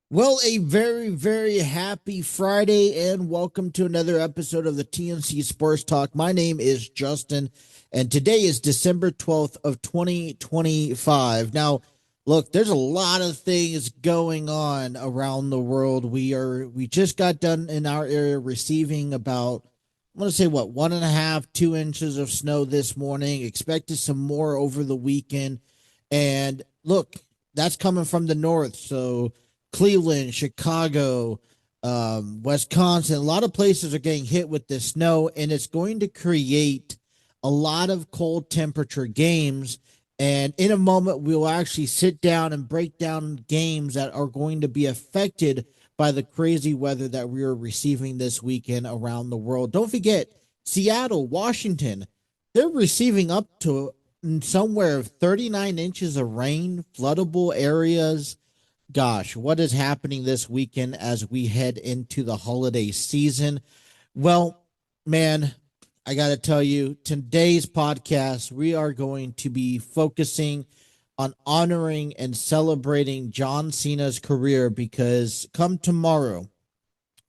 Well, a very, very happy Friday, and welcome to another episode of the TNC Sports Talk. My name is Justin, and today is December 12th of 2025. Now, look, there's a lot of things going on around the world. We just got done in our area receiving about, I want to say what, 1.5, 2 inches of snow this morning. Expected some more over the weekend. And look, that's coming from the north. So Cleveland, Chicago, Wisconsin, a lot of places are getting hit with this snow, and it's going to create a lot of cold temperature games. And in a moment, we'll actually sit down and break down games that are going to be affected by the crazy weather that we are receiving this weekend around the world. Don't forget, Seattle, Washington, they're receiving up to somewhere 39 inches of rain, floodable areas. Gosh, what is happening this weekend as we head into the holiday season? Well, man, I got to tell you, today's podcast, we are going to be focusing on honoring and celebrating John Cena's career because come tomorrow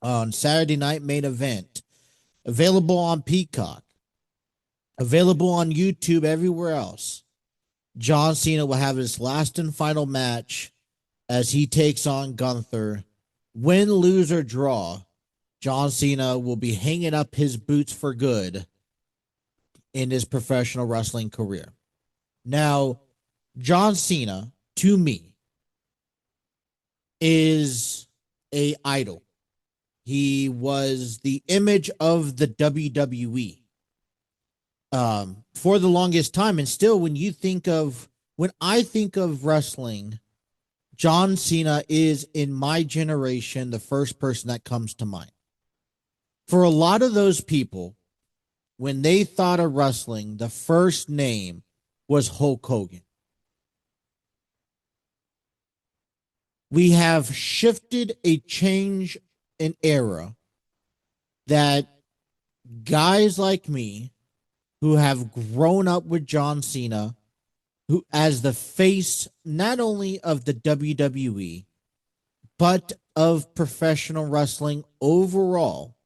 on Saturday Night Main Event, available on Peacock, available on YouTube, everywhere else, John Cena will have his last and final match as he takes on Gunther. Win, lose, or draw, John Cena will be hanging up his boots for good in his professional wrestling career. Now, John Cena, to me, is a idol. He was the image of the WWE for the longest time. And still, when I think of wrestling, John Cena is, in my generation, the first person that comes to mind. For a lot of those people, when they thought of wrestling, the first name was Hulk Hogan. We have shifted a change in era that guys like me who have grown up with John Cena, who as the face not only of the WWE, but of professional wrestling overall,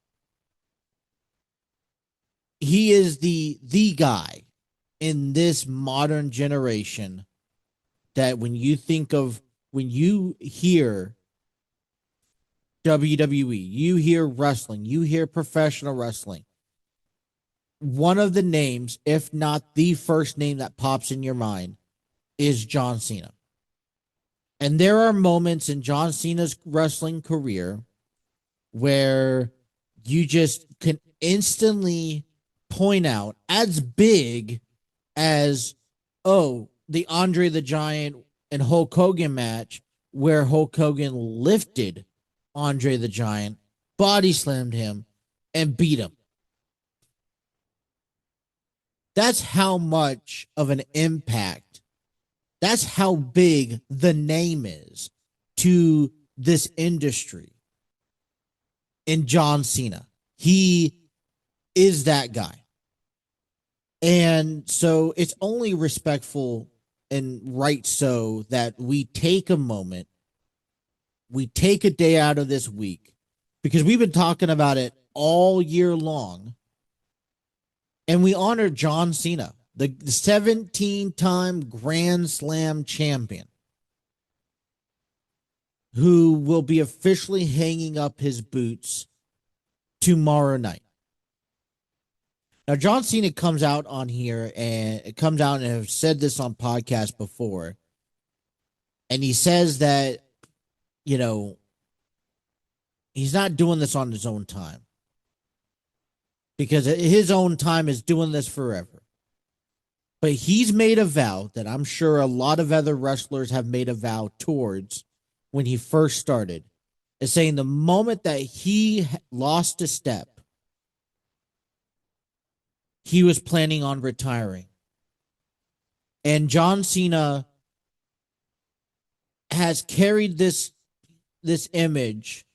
he is the guy in this modern generation that when you hear WWE, you hear wrestling, you hear professional wrestling, one of the names, if not the first name that pops in your mind, is John Cena. And there are moments in John Cena's wrestling career where you just can instantly point out as big as, oh, the Andre the Giant and Hulk Hogan match where Hulk Hogan lifted Andre the Giant, body slammed him, and beat him. That's how much of an impact, that's how big the name is to this industry in John Cena. He is that guy. And so it's only respectful and right so that we take a moment, we take a day out of this week, because we've been talking about it all year long, and we honor John Cena, the 17-time Grand Slam champion, who will be officially hanging up his boots tomorrow night. Now, John Cena comes out on here and it comes out and have said this on podcasts before. And he says that, you know, he's not doing this on his own time because his own time is doing this forever. But he's made a vow that I'm sure a lot of other wrestlers have made a vow towards when he first started, is saying the moment that he lost a step, he was planning on retiring. And John Cena has carried this image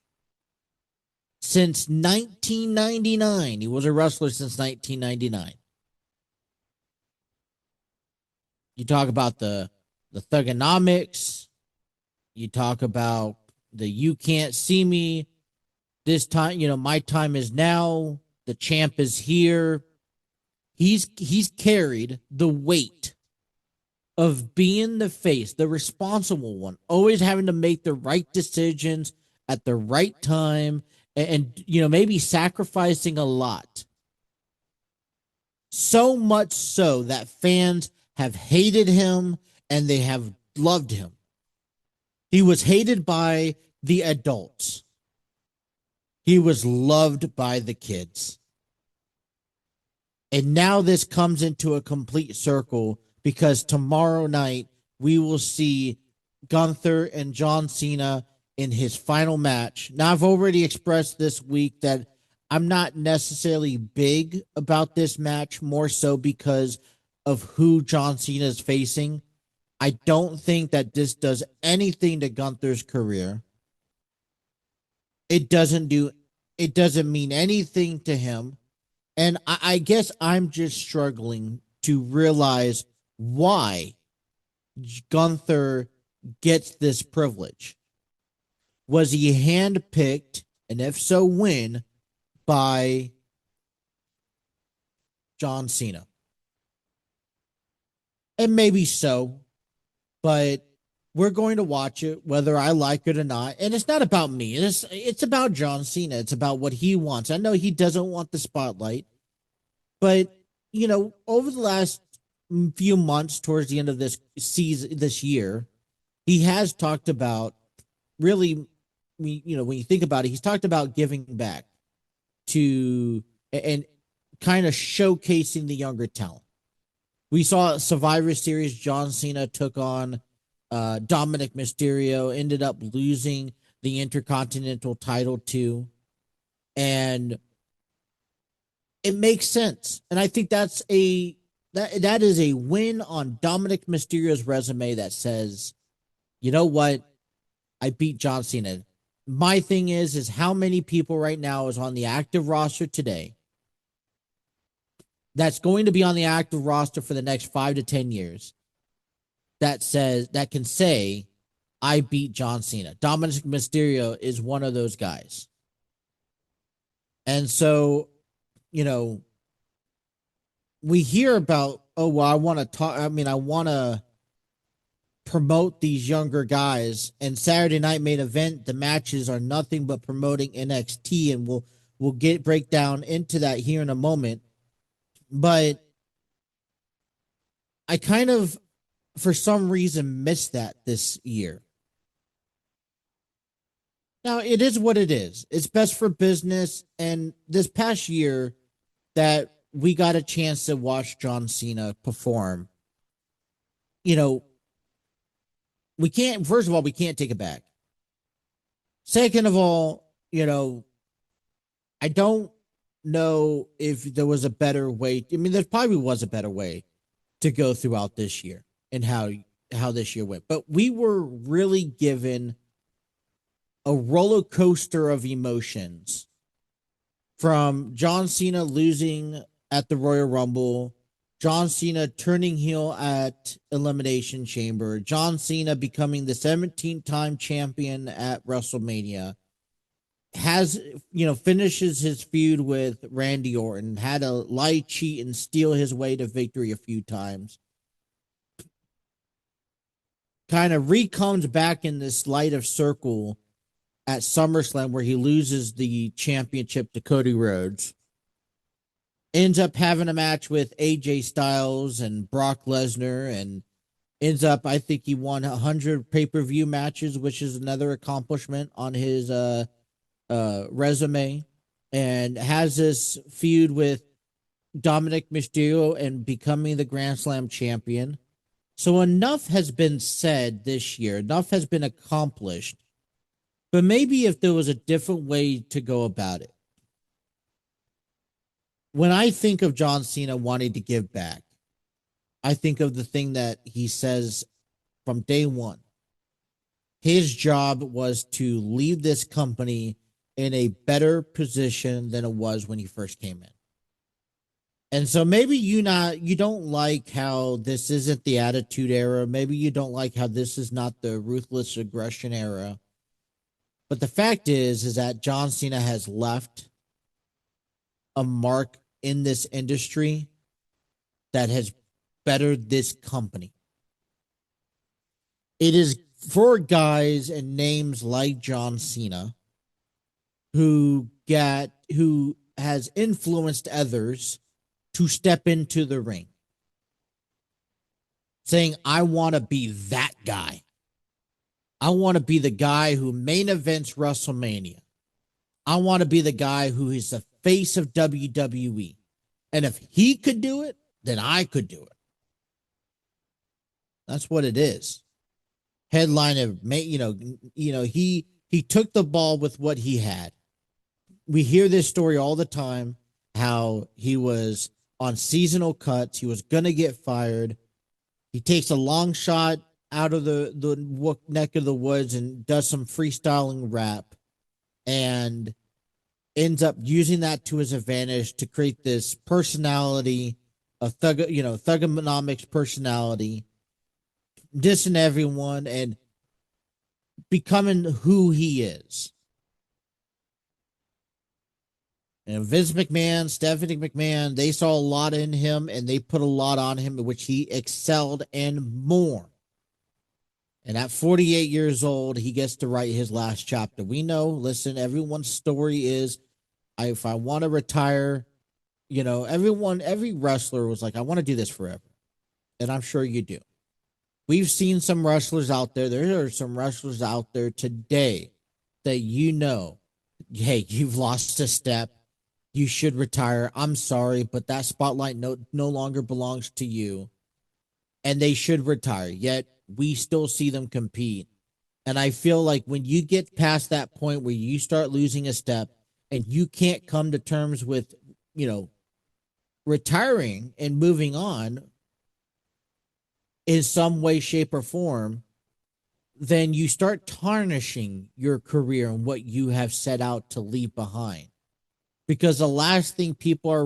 since 1999. He was a wrestler since 1999. You talk about the thugonomics, you talk about the you can't see me this time, my time is now. The champ is here. He's carried the weight of being the face, the responsible one, always having to make the right decisions at the right time, and maybe sacrificing a lot. So much so that fans have hated him and they have loved him. He was hated by the adults. He was loved by the kids. And now this comes into a complete circle because tomorrow night we will see Gunther and John Cena in his final match. Now, I've already expressed this week that I'm not necessarily big about this match, more so because of who John Cena is facing. I don't think that this does anything to Gunther's career. It doesn't mean anything to him. And I guess I'm just struggling to realize why Gunther gets this privilege. Was he handpicked, and if so, when, by John Cena? And maybe so, but we're going to watch it whether I like it or not. And it's not about me. It's about John Cena. It's about what he wants. I know he doesn't want the spotlight, but over the last few months towards the end of this season, this year, he has talked about really, when you think about it, he's talked about giving back to and kind of showcasing the younger talent. We saw Survivor Series. John Cena took on Dominic Mysterio, ended up losing the Intercontinental title to, and it makes sense. And I think that is a win on Dominic Mysterio's resume that says, you know what? I beat John Cena. My thing is how many people right now is on the active roster today that's going to be on the active roster for the next 5 to 10 years that can say, I beat John Cena. Dominic Mysterio is one of those guys. And so, we hear about, oh, well, I want to promote these younger guys, and Saturday Night Main Event, the matches are nothing but promoting NXT, and we'll break down into that here in a moment. But I kind of, for some reason, missed that this year. Now, it is what it is. It's best for business, and this past year that we got a chance to watch John Cena perform, we can't, first of all, we can't take it back. Second of all, I don't know if there was a better way. I mean, there probably was a better way to go throughout this year and how this year went. But we were really given a roller coaster of emotions from John Cena losing at the Royal Rumble, John Cena turning heel at Elimination Chamber, John Cena becoming the 17th-time champion at WrestleMania, finishes his feud with Randy Orton, had to lie, cheat, and steal his way to victory a few times. Kind of comes back in this light of circle at SummerSlam where he loses the championship to Cody Rhodes. Ends up having a match with AJ Styles and Brock Lesnar, and ends up, I think he won 100 pay-per-view matches, which is another accomplishment on his resume, and has this feud with Dominic Mysterio and becoming the Grand Slam champion. So enough has been said this year. Enough has been accomplished. But maybe if there was a different way to go about it. When I think of John Cena wanting to give back, I think of the thing that he says from day one. His job was to leave this company in a better position than it was when he first came in. And so maybe you don't like how this isn't the Attitude Era. Maybe you don't like how this is not the Ruthless Aggression Era. But the fact is that John Cena has left a mark in this industry that has bettered this company. It is for guys and names like John Cena who has influenced others to step into the ring, saying, I want to be that guy. I want to be the guy who main events WrestleMania. I want to be the guy who is the face of WWE. And if he could do it, then I could do it. That's what it is. Headline of, he took the ball with what he had. We hear this story all the time, how he was on seasonal cuts. He was going to get fired. He takes a long shot out of the neck of the woods and does some freestyling rap and ends up using that to his advantage to create this personality, a thugonomics personality, dissing everyone and becoming who he is. And Vince McMahon, Stephanie McMahon, they saw a lot in him and they put a lot on him, in which he excelled and more. And at 48 years old, he gets to write his last chapter. We know, listen, everyone's story is, if I want to retire, every wrestler was like, I want to do this forever. And I'm sure you do. We've seen some wrestlers out there. There are some wrestlers out there today that hey, you've lost a step. You should retire. I'm sorry, but that spotlight no longer belongs to you. And they should retire. Yet we still see them compete. And I feel like when you get past that point where you start losing a step and you can't come to terms with, retiring and moving on in some way, shape, or form, then you start tarnishing your career and what you have set out to leave behind. Because the last thing people are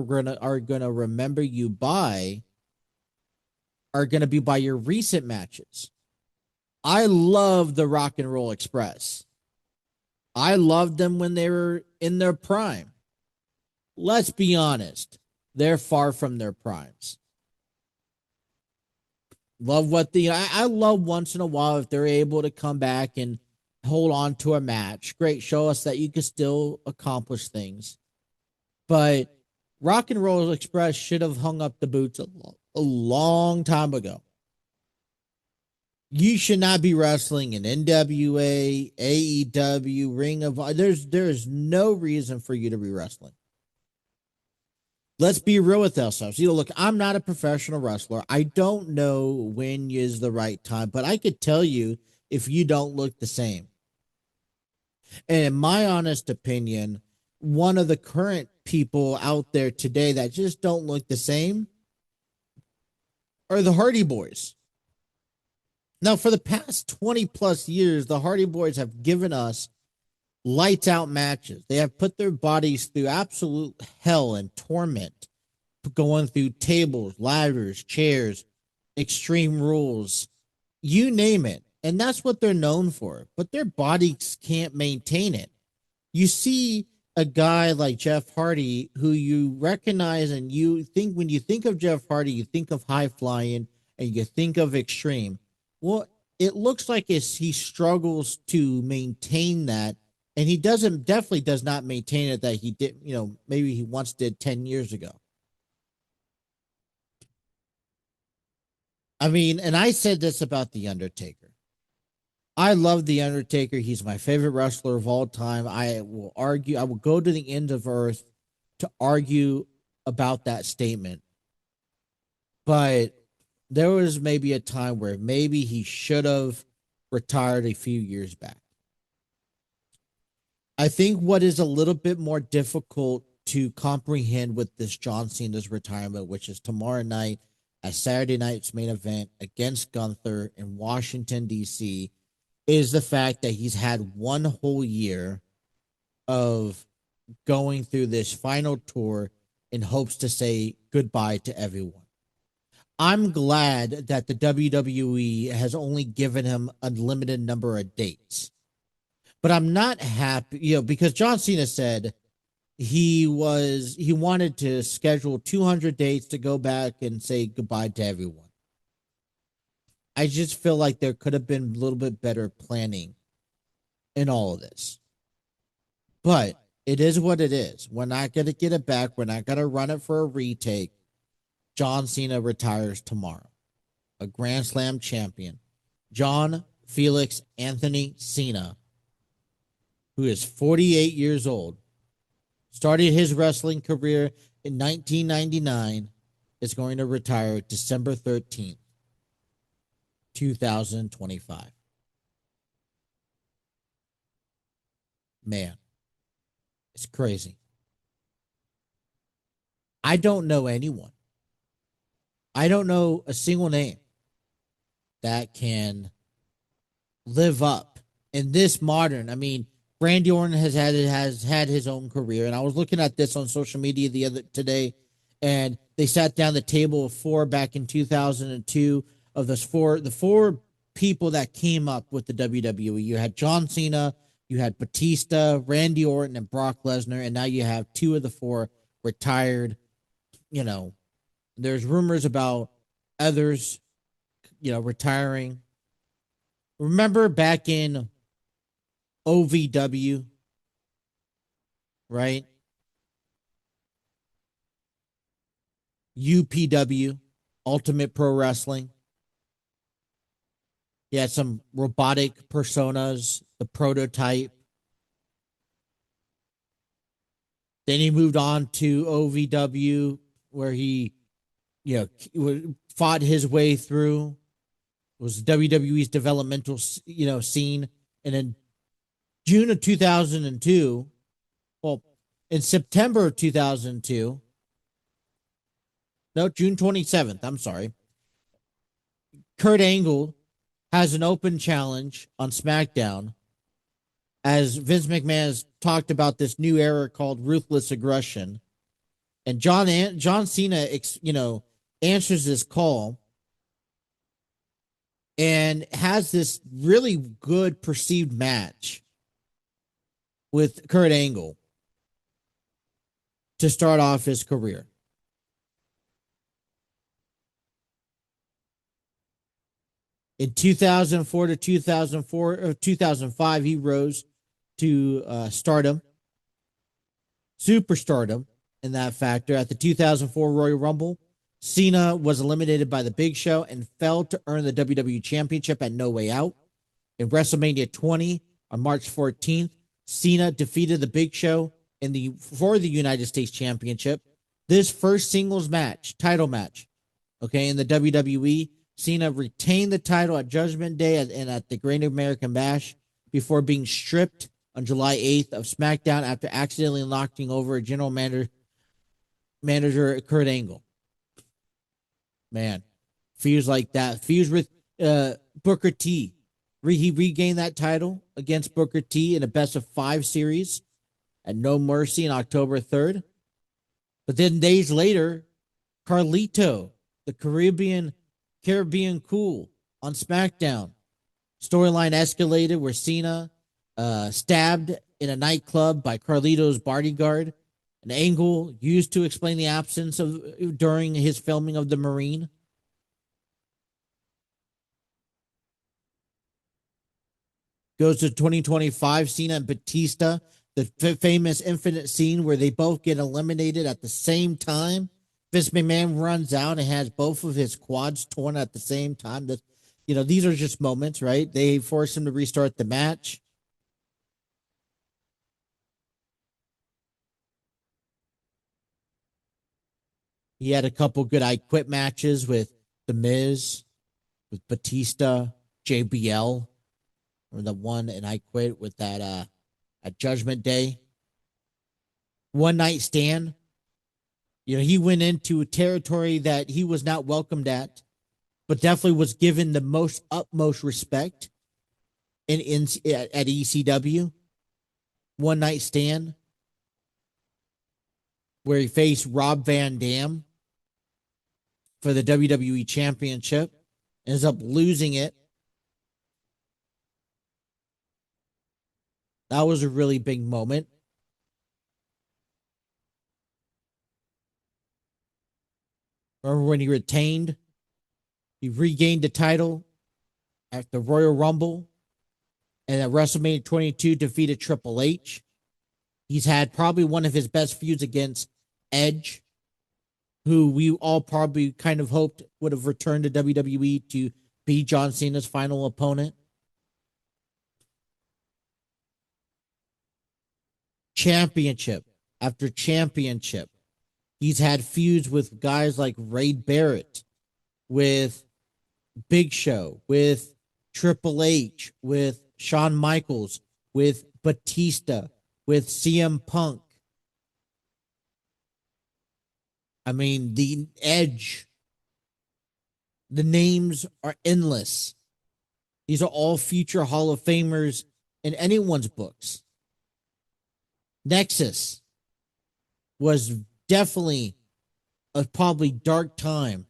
gonna remember you by are gonna be by your recent matches. I love the Rock and Roll Express. I loved them when they were in their prime. Let's be honest, they're far from their primes. I love once in a while if they're able to come back and hold on to a match. Great, show us that you can still accomplish things. But Rock and Roll Express should have hung up the boots a long time ago. You should not be wrestling in NWA, AEW, Ring of Honor. There's no reason for you to be wrestling. Let's be real with ourselves. Look, I'm not a professional wrestler. I don't know when is the right time, but I could tell you if you don't look the same. And in my honest opinion, one of the current people out there today that just don't look the same are the Hardy Boys. Now, for the past 20 plus years, the Hardy Boys have given us lights out matches. They have put their bodies through absolute hell and torment, going through tables, ladders, chairs, extreme rules, you name it. And that's what they're known for. But their bodies can't maintain it. You see a guy like Jeff Hardy, who you recognize and you think, when you think of Jeff Hardy, you think of high flying and you think of extreme. Well, it looks like he struggles to maintain that. And he definitely does not maintain it that he did, maybe he once did 10 years ago. I mean, and I said this about The Undertaker. I love The Undertaker. He's my favorite wrestler of all time. I will go to the end of earth to argue about that statement. But there was maybe a time where maybe he should have retired a few years back. I think what is a little bit more difficult to comprehend with this John Cena's retirement, which is tomorrow night at Saturday night's main event against Gunther in Washington, D.C., is the fact that he's had one whole year of going through this final tour in hopes to say goodbye to everyone. I'm glad that the WWE has only given him a limited number of dates, but I'm not happy, because John Cena said he wanted to schedule 200 dates to go back and say goodbye to everyone. I just feel like there could have been a little bit better planning in all of this. But it is what it is. We're not going to get it back. We're not going to run it for a retake. John Cena retires tomorrow, a Grand Slam champion. John Felix Anthony Cena, who is 48 years old, started his wrestling career in 1999, is going to retire December 13th, 2025. Man, it's crazy. I don't know anyone. I don't know a single name that can live up in this modern. I mean, Randy Orton has had his own career, and I was looking at this on social media today, and they sat down the table of four back in 2002 of the four people that came up with the WWE. You had John Cena, you had Batista, Randy Orton, and Brock Lesnar, and now you have two of the four retired. There's rumors about others, retiring. Remember back in OVW, right? UPW, Ultimate Pro Wrestling. He had some robotic personas, the prototype. Then he moved on to OVW, where he, fought his way through. It was WWE's developmental, scene. And in June of 2002, well, in September of 2002, no, June 27th, I'm sorry, Kurt Angle has an open challenge on SmackDown, as Vince McMahon has talked about this new era called ruthless aggression. And John Cena, answers this call and has this really good perceived match with Kurt Angle to start off his career. In 2004 to 2005, he rose to stardom, superstardom in that factor. At the 2004 Royal Rumble, Cena was eliminated by the Big Show and failed to earn the WWE Championship at No Way Out. In WrestleMania 20 on March 14th, Cena defeated the Big Show for the United States Championship. This first singles match, title match, in the WWE, Cena retained the title at Judgment Day and at the Great American Bash before being stripped on July 8th of SmackDown after accidentally knocking over a general manager Kurt Angle. Man, feels like that. Feels with Booker T. He regained that title against Booker T in a best-of-5 series at No Mercy on October 3rd. But then days later, Carlito, the Caribbean Cool, on SmackDown. Storyline escalated where Cena stabbed in a nightclub by Carlito's bodyguard, an angle used to explain the absence of during his filming of The Marine. Goes to 2025, Cena and Batista, the famous infinite scene where they both get eliminated at the same time. Vince McMahon runs out and has both of his quads torn at the same time. These are just moments, right? They force him to restart the match. He had a couple good I Quit matches with The Miz, with Batista, JBL, or the one and I Quit with that at Judgment Day. One night stand. He went into a territory that he was not welcomed at, but definitely was given the utmost respect at ECW. One night stand where he faced Rob Van Dam for the WWE Championship, ends up losing it. That was a really big moment. Remember when he regained the title at the Royal Rumble and at WrestleMania 22 defeated Triple H. He's had probably one of his best feuds against Edge, who we all probably kind of hoped would have returned to WWE to be John Cena's final opponent. Championship after championship. He's had feuds with guys like Ray Barrett, with Big Show, with Triple H, with Shawn Michaels, with Batista, with CM Punk. I mean, the Edge. The names are endless. These are all future Hall of Famers in anyone's books. Nexus was definitely a probably dark time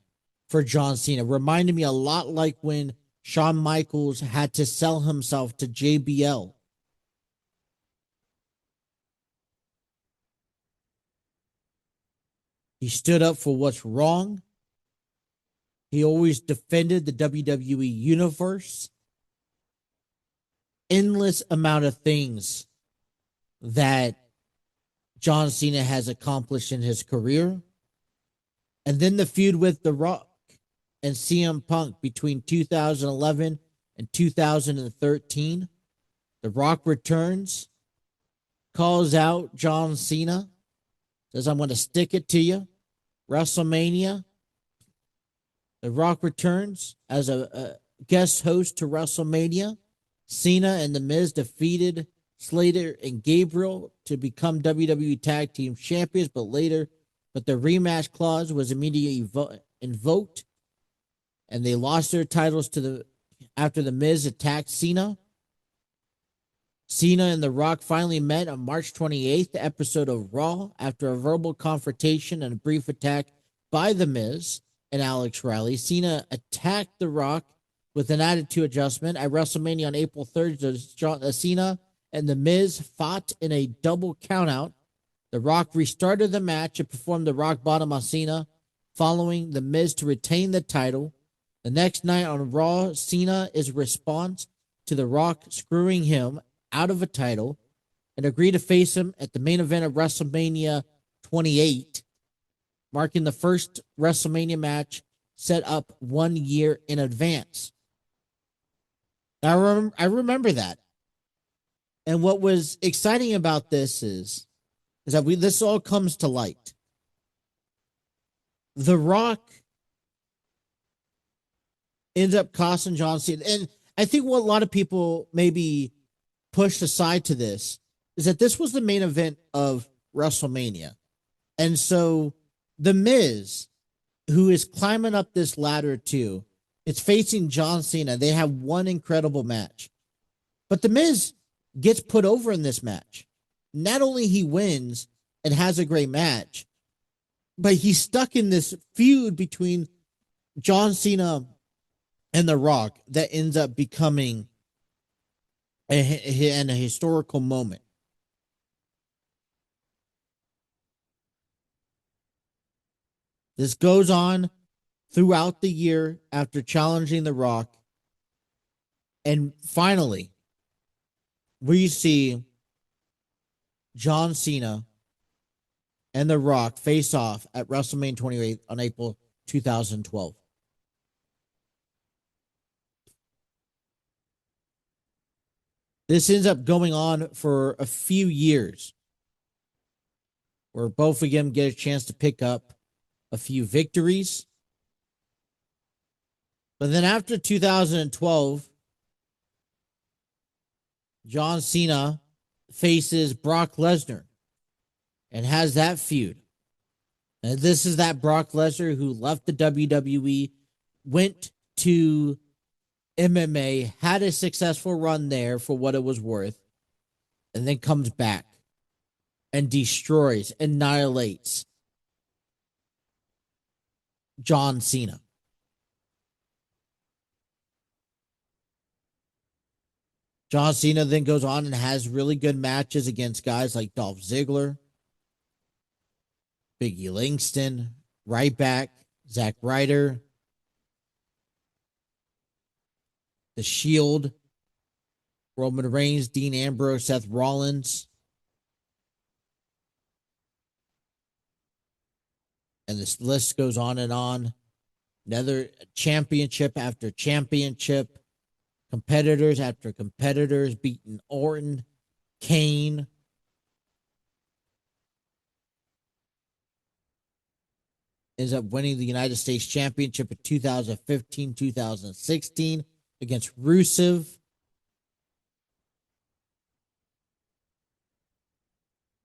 for John Cena. Reminded me a lot like when Shawn Michaels had to sell himself to JBL. He stood up for what's wrong. He always defended the WWE universe. Endless amount of things that John Cena has accomplished in his career. And then the feud with The Rock and CM Punk between 2011 and 2013. The Rock returns, calls out John Cena, says, I'm going to stick it to you. WrestleMania. The Rock returns as a guest host to WrestleMania. Cena and The Miz defeated Slater and Gabriel to become WWE Tag Team Champions, but the rematch clause was immediately invoked, and they lost their titles after The Miz attacked Cena. Cena and The Rock finally met on March 28th episode of Raw after a verbal confrontation and a brief attack by The Miz and Alex Riley. Cena attacked The Rock with an attitude adjustment at WrestleMania on April 3rd. Cena and The Miz fought in a double countout. The Rock restarted the match and performed the Rock Bottom on Cena, following The Miz to retain the title. The next night on Raw, Cena's response to The Rock screwing him out of a title and agreed to face him at the main event of WrestleMania 28, marking the first WrestleMania match set up 1 year in advance. I remember that. And what was exciting about this is that this all comes to light. The Rock ends up costing John Cena. And I think what a lot of people maybe pushed aside to this is that this was the main event of WrestleMania. And so The Miz, who is climbing up this ladder too, it's facing John Cena. They have one incredible match. But The Miz gets put over in this match. Not only he wins and has a great match, but he's stuck in this feud between John Cena and The Rock that ends up becoming a historical moment. This goes on throughout the year after challenging The Rock. And finally, we see John Cena and The Rock face off at WrestleMania 28 on April 2012. This ends up going on for a few years, where both of them get a chance to pick up a few victories. But then after 2012, John Cena faces Brock Lesnar and has that feud. And this is that Brock Lesnar who left the WWE, went to MMA, had a successful run there for what it was worth, and then comes back and destroys, annihilates John Cena. John Cena then goes on and has really good matches against guys like Dolph Ziggler, Biggie Langston, Ryback, Zack Ryder, The Shield, Roman Reigns, Dean Ambrose, Seth Rollins. And this list goes on and on. Another championship after championship, competitors after competitors, beating Orton, Kane. Ends up winning the United States Championship in 2015, 2016 against Rusev.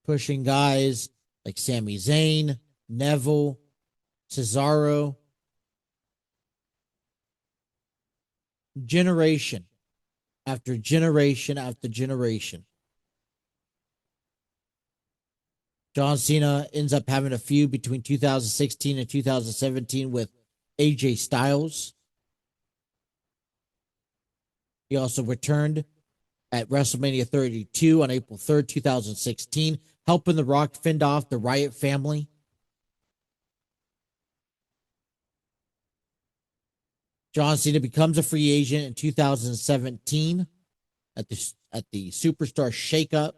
Pushing guys like Sami Zayn, Neville, Cesaro. Generation after generation after generation. John Cena ends up having a feud between 2016 and 2017 with AJ Styles. He also returned at WrestleMania 32 on April 3rd, 2016, helping The Rock fend off the Riot family. John Cena becomes a free agent in 2017 at the Superstar Shakeup.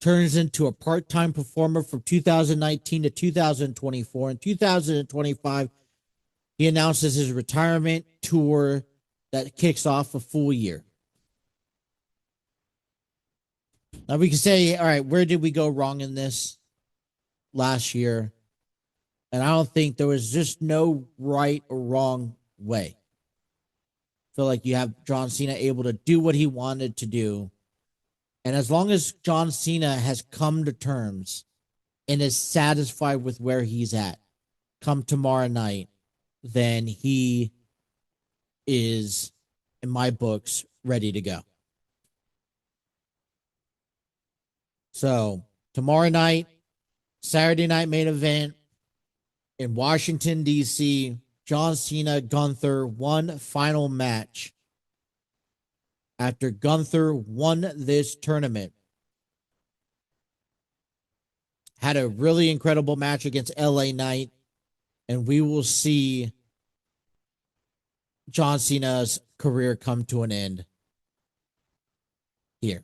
Turns into a part-time performer from 2019 to 2024. In 2025, he announces his retirement tour that kicks off a full year. Now we can say, all right, where did we go wrong in this last year? And I don't think there was just no right or wrong way. I feel like you have John Cena able to do what he wanted to do. And as long as John Cena has come to terms and is satisfied with where he's at come tomorrow night, then he is, in my books, ready to go. So tomorrow night, Saturday night main event in Washington, D.C., John Cena, Gunther, one final match. After Gunther won this tournament, had a really incredible match against LA Knight, and we will see John Cena's career come to an end here.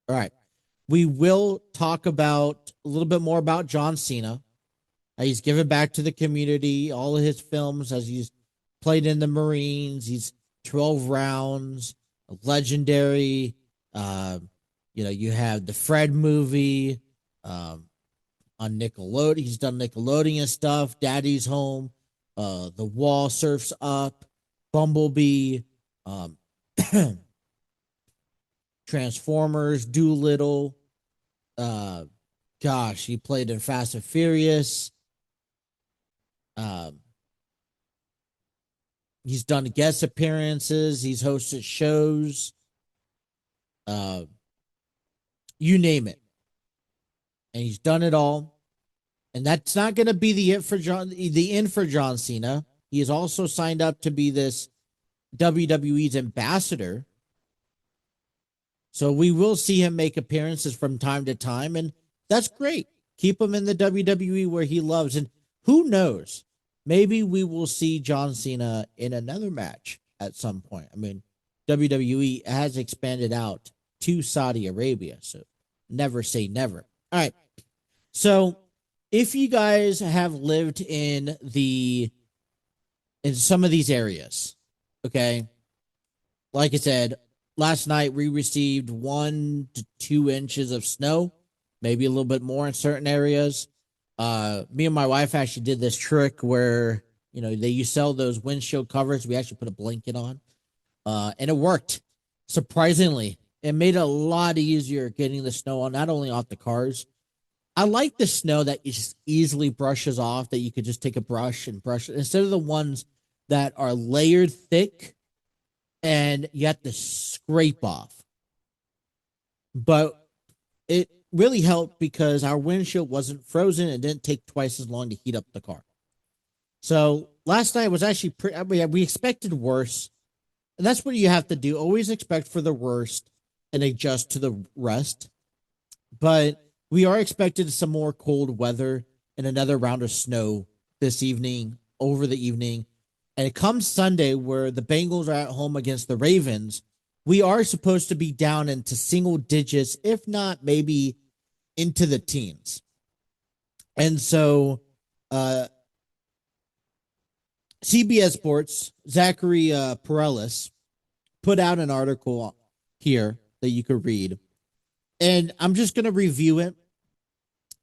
All right. We will talk about a little bit more about John Cena. He's given back to the community, all of his films, as he's played in the Marines. He's 12 rounds, legendary. You have the Fred movie on Nickelodeon. He's done Nickelodeon stuff. Daddy's Home, The Wall, Surfs Up, Bumblebee, Transformers, Doolittle. He played in Fast and Furious. He's done guest appearances. He's hosted shows. You name it. And he's done it all. And that's not going to be the end for John Cena. He is also signed up to be this WWE's ambassador. So we will see him make appearances from time to time, and that's great. Keep him in the WWE where he loves. And who knows? Maybe we will see John Cena in another match at some point. I mean, WWE has expanded out to Saudi Arabia, so never say never. All right. So if you guys have lived in some of these areas, okay, like I said, last night we received 1 to 2 inches of snow, maybe a little bit more in certain areas. Me and my wife actually did this trick where, you sell those windshield covers. We actually put a blanket on, and it worked. Surprisingly, it made it a lot easier getting the snow on, not only off the cars. I like the snow that just easily brushes off, that you could just take a brush and brush it, instead of the ones that are layered thick and you have to scrape off. But it really helped because our windshield wasn't frozen and didn't take twice as long to heat up the car. So last night was actually pretty, I mean, we expected worse. And that's what you have to do. Always expect for the worst and adjust to the rest. But we are expected some more cold weather and another round of snow this evening, over the evening. And it comes Sunday where the Bengals are at home against the Ravens. We are supposed to be down into single digits, if not maybe into the teens. And so uh, CBS Sports, Zachary Perellis, put out an article here that you could read. And I'm just going to review it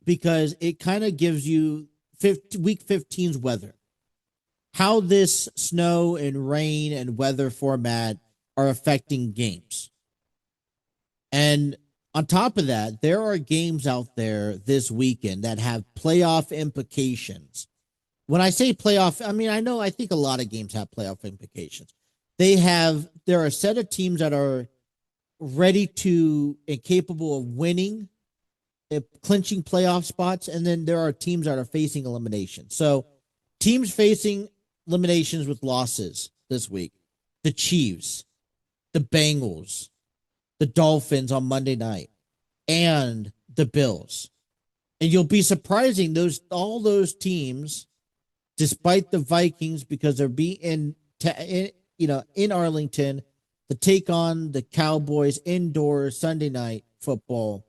because it kind of gives you week 15's weather, how this snow and rain and weather format are affecting games. And on top of that, there are games out there this weekend that have playoff implications. When I say playoff, I mean, I think a lot of games have playoff implications. There are a set of teams that are ready to and capable of winning, clinching playoff spots, and then there are teams that are facing elimination. So, teams facing eliminations with losses this week: the Chiefs, the Bengals, the Dolphins on Monday night, and the Bills. And you'll be surprising all those teams, despite the Vikings, because they're in Arlington to take on the Cowboys indoors Sunday night football.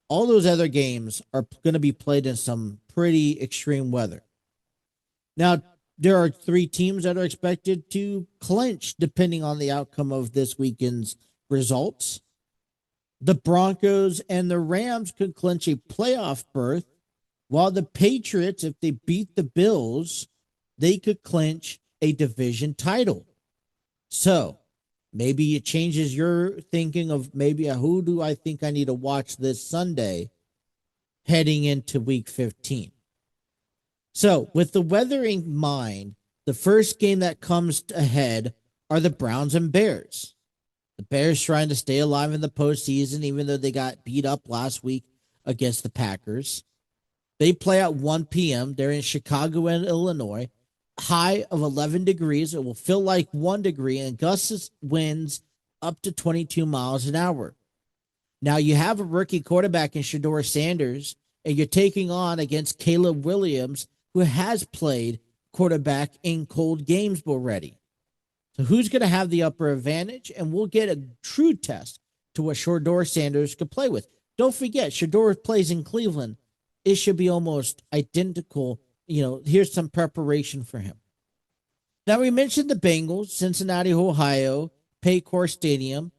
All those other games are going to be played in some pretty extreme weather. Now, there are three teams that are expected to clinch depending on the outcome of this weekend's results. The Broncos and the Rams could clinch a playoff berth, while the Patriots, if they beat the Bills, they could clinch a division title. So maybe it changes your thinking of maybe who do I think I need to watch this Sunday heading into week 15. So with the weather in mind, the first game that comes ahead are the Browns and Bears. The Bears trying to stay alive in the postseason, even though they got beat up last week against the Packers. They play at 1 p.m. They're in Chicago and Illinois. High of 11 degrees. It will feel like 1 degree, and gusts winds up to 22 miles an hour. Now, you have a rookie quarterback in Shedeur Sanders, and you're taking on against Caleb Williams, who has played quarterback in cold games already. So who's going to have the upper advantage? And we'll get a true test to what Shedeur Sanders could play with. Don't forget, Shedeur plays in Cleveland. It should be almost identical. Here's some preparation for him. Now, we mentioned the Bengals, Cincinnati, Ohio, Paycor Stadium.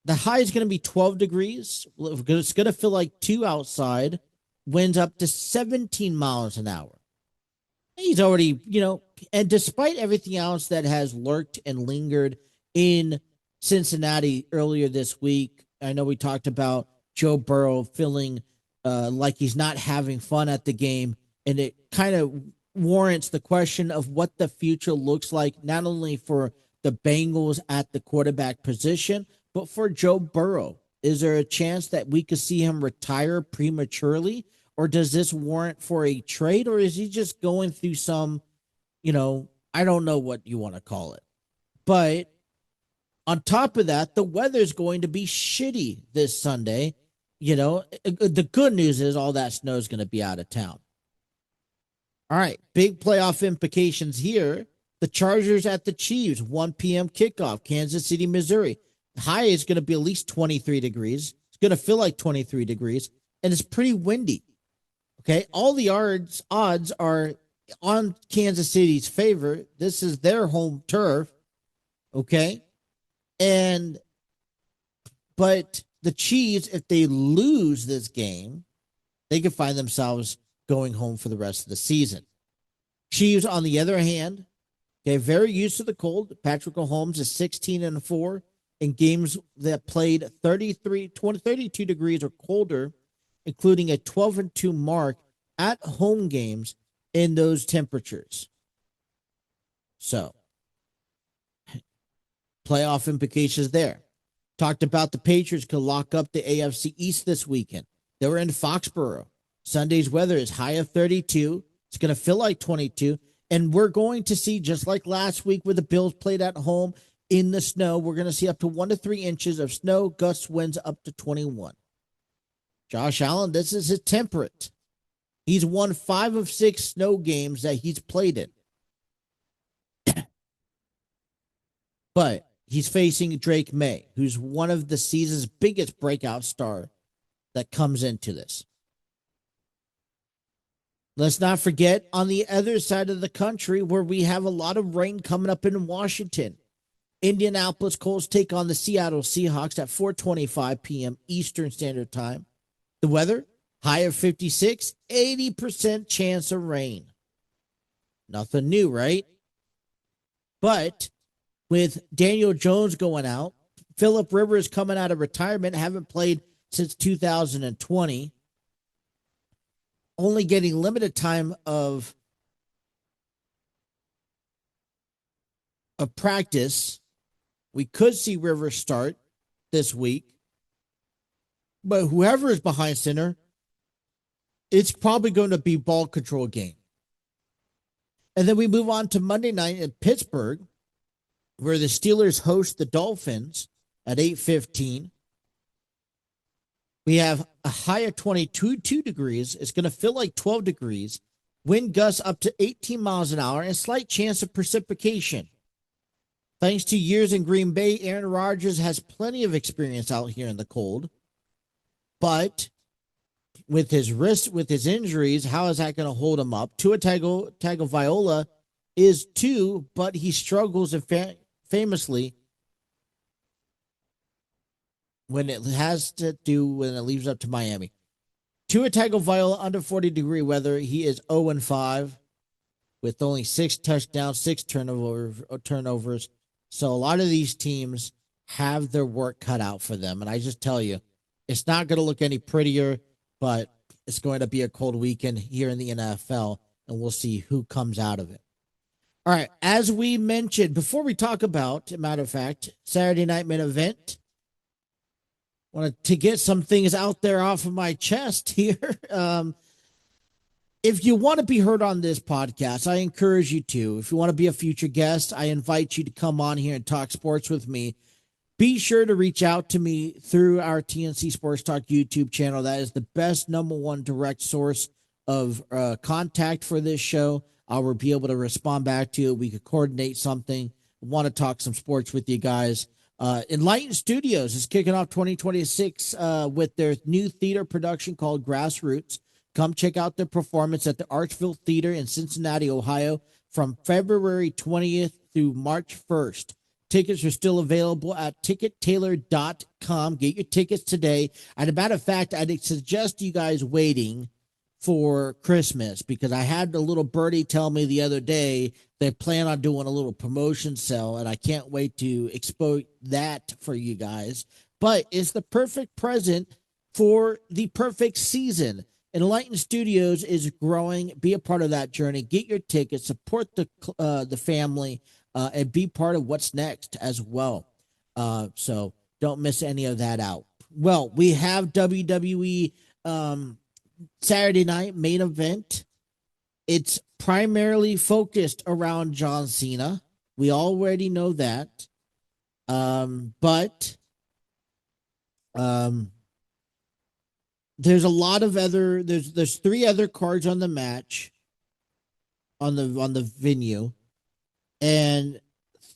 The high is going to be 12 degrees. It's going to feel like 2 outside. Winds up to 17 miles an hour. He's already, and despite everything else that has lurked and lingered in Cincinnati earlier this week, I know we talked about Joe Burrow feeling like he's not having fun at the game, and it kind of warrants the question of what the future looks like, not only for the Bengals at the quarterback position, but for Joe Burrow. Is there a chance that we could see him retire prematurely? Or does this warrant for a trade? Or is he just going through some, I don't know what you want to call it. But on top of that, the weather's going to be shitty this Sunday. The good news is all that snow is going to be out of town. All right, big playoff implications here. The Chargers at the Chiefs, 1 p.m. kickoff, Kansas City, Missouri. The high is going to be at least 23 degrees. It's going to feel like 23 degrees, and it's pretty windy. Okay, all the odds are on Kansas City's favor. This is their home turf. Okay, but the Chiefs, if they lose this game, they could find themselves going home for the rest of the season. Chiefs, on the other hand, okay, very used to the cold. Patrick Mahomes is 16-4 in games that played 32 degrees or colder, including a 12-2 mark at home games in those temperatures. So, playoff implications there. Talked about the Patriots could lock up the AFC East this weekend. They were in Foxborough. Sunday's weather is high of 32. It's going to feel like 22. And we're going to see, just like last week where the Bills played at home in the snow, we're going to see up to 1 to 3 inches of snow, gust winds up to 21. Josh Allen, this is his temperate. He's won 5 of 6 snow games that he's played in. But he's facing Drake May, who's one of the season's biggest breakout star that comes into this. Let's not forget on the other side of the country where we have a lot of rain coming up in Washington. Indianapolis Colts take on the Seattle Seahawks at 4:25 p.m. Eastern Standard Time. The weather, high of 56, 80% chance of rain. Nothing new, right? But with Daniel Jones going out, Phillip Rivers coming out of retirement, haven't played since 2020, only getting limited time of practice. We could see Rivers start this week. But whoever is behind center, it's probably going to be ball control game. And then we move on to Monday night in Pittsburgh, where the Steelers host the Dolphins at 8:15. We have a high of 22 degrees. It's going to feel like 12 degrees. Wind gusts up to 18 miles an hour and a slight chance of precipitation. Thanks to years in Green Bay, Aaron Rodgers has plenty of experience out here in the cold. But with his wrist, with his injuries, how is that going to hold him up? Tua Tagovailoa is too, but he struggles famously when it leaves up to Miami. Tua Tagovailoa under 40-degree weather, he is 0-5 with only 6 touchdowns, 6 turnovers. So a lot of these teams have their work cut out for them. And I just tell you, it's not going to look any prettier, but it's going to be a cold weekend here in the NFL, and we'll see who comes out of it. All right, as we mentioned, before we talk about, matter of fact, Saturday night main event, wanted to get some things out there off of my chest here. If you want to be heard on this podcast, I encourage you to. If you want to be a future guest, I invite you to come on here and talk sports with me. Be sure to reach out to me through our TNC Sports Talk YouTube channel. That is the best #1 direct source of contact for this show. I will be able to respond back to you. We could coordinate something. I want to talk some sports with you guys. Enlighten Studios is kicking off 2026 with their new theater production called Grassroots. Come check out their performance at the Archville Theater in Cincinnati, Ohio, from February 20th through March 1st. Tickets are still available at tickettailor.com. Get your tickets today. And a matter of fact, I'd suggest you guys waiting for Christmas, because I had a little birdie tell me the other day they plan on doing a little promotion sale, and I can't wait to expose that for you guys. But it's the perfect present for the perfect season. Enlighten Studios is growing. Be a part of that journey. Get your tickets. Support the family, and be part of what's next as well. So don't miss any of that out. Well, we have WWE Saturday night main event. It's primarily focused around John Cena. We already know that. But there's a lot of other, there's 3 other cards on the match on the venue, and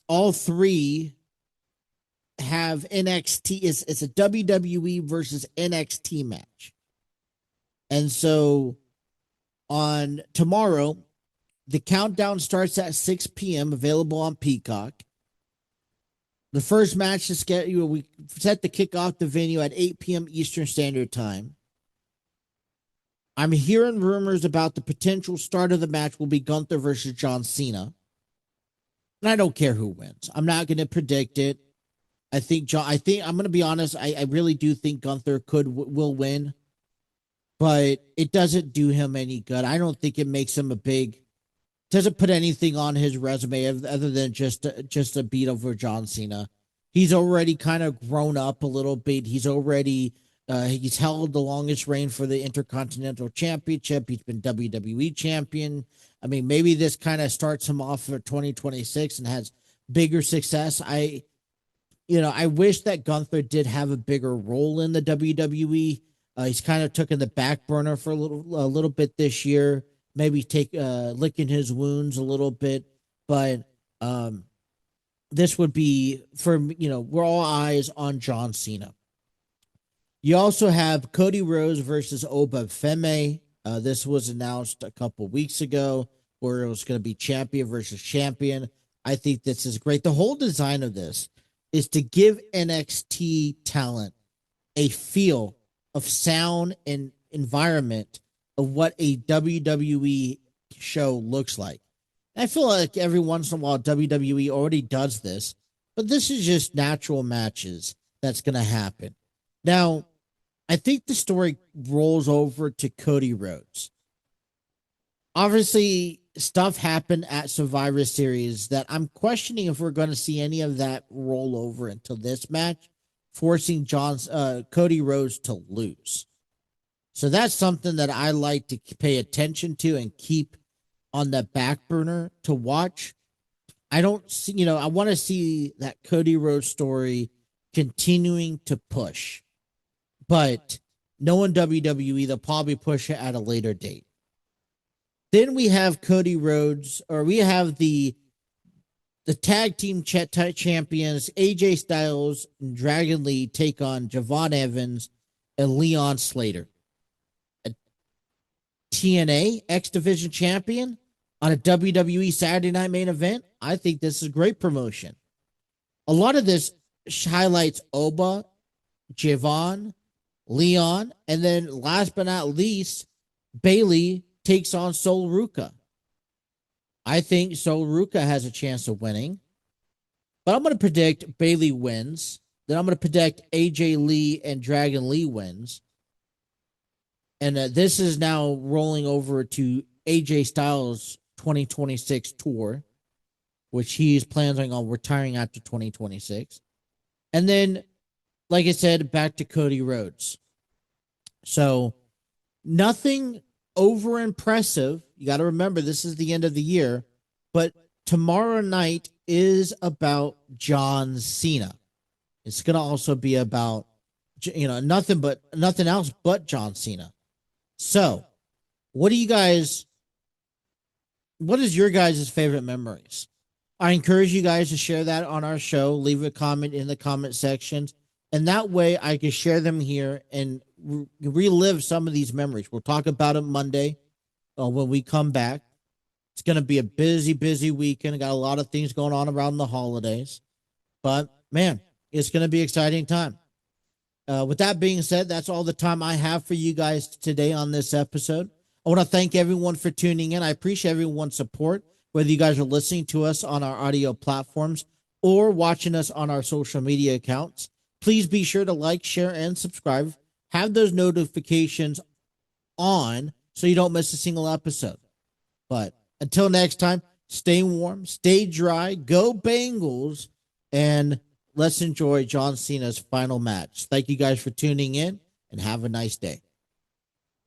all 3 have NXT. It's a WWE versus NXT match. And so on tomorrow, the countdown starts at 6 p.m., available on Peacock. The first match is scheduled, we set to kick off the venue at 8 p.m. Eastern Standard Time. I'm hearing rumors about the potential start of the match will be Gunther versus John Cena. And I don't care who wins. I'm not going to predict it. I think I'm going to be honest. I really do think Gunther will win, but it doesn't do him any good. I don't think it makes him doesn't put anything on his resume other than just a beat over John Cena. He's already kind of grown up a little bit. He's already He's held the longest reign for the Intercontinental Championship. He's been WWE champion. I mean, maybe this kind of starts him off for 2026 and has bigger success. I wish that Gunther did have a bigger role in the WWE. He's kind of took in the back burner for a little bit this year. Maybe take licking his wounds a little bit, but this would be for we're all eyes on John Cena. You also have Cody Rhodes versus Oba Femi. This was announced a couple weeks ago, where it was going to be champion versus champion. I think this is great. The whole design of this is to give NXT talent a feel of sound and environment of what a WWE show looks like. I feel like every once in a while WWE already does this, but this is just natural matches that's going to happen. Now, I think the story rolls over to Cody Rhodes. Obviously, stuff happened at Survivor Series that I'm questioning if we're going to see any of that roll over into this match, forcing Cody Rhodes to lose. So that's something that I like to pay attention to and keep on the back burner to watch. I don't see, I want to see that Cody Rhodes story continuing to push, but knowing WWE, they'll probably push it at a later date. Then we have Cody Rhodes, or we have the tag team champions, AJ Styles and Dragon Lee take on Javon Evans and Leon Slater. A TNA X Division champion on a WWE Saturday Night Main Event. I think this is great promotion. A lot of this highlights Oba, Javon, Leon, and then last but not least, Bayley takes on Sol Ruka. I think Sol Ruka has a chance of winning, but I'm going to predict Bayley wins. Then I'm going to predict AJ Lee and Dragon Lee wins. And this is now rolling over to AJ Styles' 2026 tour, which he's planning on retiring after 2026. And then, like I said, back to Cody Rhodes. So nothing over impressive. You got to remember, this is the end of the year, but tomorrow night is about John Cena. It's going to also be about, nothing else but John Cena. So what is your guys' favorite memories? I encourage you guys to share that on our show. Leave a comment in the comment sections. And that way I can share them here and relive some of these memories. We'll talk about them Monday when we come back. It's going to be a busy, busy weekend. Got a lot of things going on around the holidays. But, man, it's going to be an exciting time. With that being said, that's all the time I have for you guys today on this episode. I want to thank everyone for tuning in. I appreciate everyone's support, whether you guys are listening to us on our audio platforms or watching us on our social media accounts. Please be sure to like, share, and subscribe. Have those notifications on so you don't miss a single episode. But until next time, stay warm, stay dry, go Bengals, and let's enjoy John Cena's final match. Thank you guys for tuning in, and have a nice day.